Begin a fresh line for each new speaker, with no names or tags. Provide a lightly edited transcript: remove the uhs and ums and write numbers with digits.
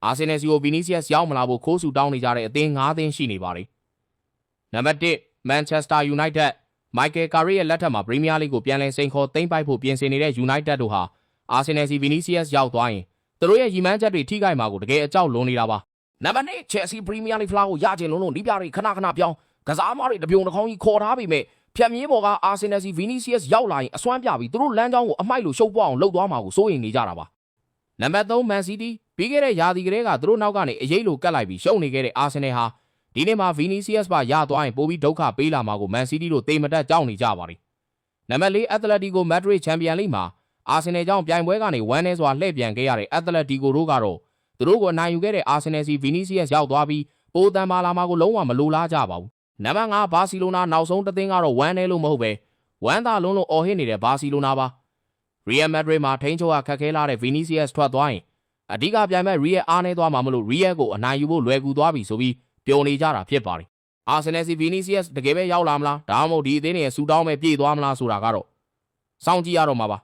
အာဆင်နယ်စီကိုဗီနီစီယက်ရောက်မလာဖို့ခိုးဆူတောင်းနေကြတဲ့အသင်း9သင်းရှိနေပါတယ်နံပါတ်1မန်ချက်စတာယူနိုက်တက်မိုက်ကယ်ကာရီရဲ့လက်ထက်မှာပရီးမီးယားလိဂ်ကိုပြန်လည်စိန်ခေါ်သိမ်းပိုက်ဖို့ပြင်ဆင်နေတဲ့ယူနိုက်တက်တို့ဟာအာဆင်နယ်စီဗီနီစီယက်ရောက်သွားရင်သူတို့ရဲ့ရည်မှန်းချက်တွေထိခိုက်မှာကိုတကယ်အကြောက်လွန်နေတာပါနံပါတ်2ချက်စီပရီးမီးယားလိဂ်ဖလားကိုရကျင်လုံးနီးပြတွေခဏပြောင်းကစားသမားတွေတပြုံတစ်ခေါင်းကြီးခေါ်ထားပေမဲ့ဖြတ်မြေးပေါ်ကအာဆင်နယ်စီဗီနီစီယက်ရောက်လာရင်အစွမ်းပြပြီးသူတို့လမ်းကြောင်းကိုအမိုက်လိုရှုပ်ပွားအောင်လှုပ်သွားမှာကိုစိုးရိမ်နေကြတာပါနံပါတ်3မန်စီးတီးပြီးခဲ့တဲ့ရာသီကလေးကသူတို့နောက်ကနေအရေးလိုကတ်လိုက်ပြီးရှုံနေခဲ့တဲ့အာဆင်နယ်ဟာဒီနေ့မှာဗီနီစီယက်ပါရသွားရင်ပိုပြီးဒုက္ခပေးလာမှာကိုမန်စီးတီးတို့တေမတက်ကြောက်နေကြပါတယ်နံပါတ်4အက်တလက်တီကိုမက်ဒရစ်ချန်ပီယံလိမှာအာဆင်နယ်ကြောင့်ပြိုင်ပွဲကနေဝမ်းနည်းစွာလှည့်ပြန်ခဲ့ရတဲ့အက်တလက်တီကိုတို့ကတော့သူတို့ကိုအနိုင်ယူခဲ့တဲ့အာဆင်နယ်စီဗီနီစီယက်ရောက်သွားပြီးပိုတန်ပါလာမှာကိုလုံးဝမလိုလားကြပါဘူးနံပါတ်5ဘာစီလိုနာနောက်ဆုံးတသင်းကတော့ဝမ်းနည်းလို့မဟုတ်ပဲဝမ်းသာလုံးလုံးအော်ဟစ်နေတဲ့ဘာစီလိုနာပါရီယယ်မက်ဒရစ်မှာထိန်းချုပ်ရခက်ခဲလာတဲ့ဗီနီစီယက်ထွက်သွားရင်အဓိကပြိုင်မဲ့ရီယယ်အားနည်းသွားမှာမလို့ရီယယ်ကိုအနိုင်ယူဖို့လွယ်ကူသွားပြီဆိုပြီးပျော်နေကြတာဖြစ်ပါတယ်အာဆင်နယ်စီဗီနီစီယက်တကယ်ပဲရောက်လာမလားဒါမှမဟုတ်ဒီအသင်းတွေရဲ့ဆူတောင်းပဲပြေးသွားမလားဆိုတာကတော့စောင့်ကြည့်ရတော့မှာပါ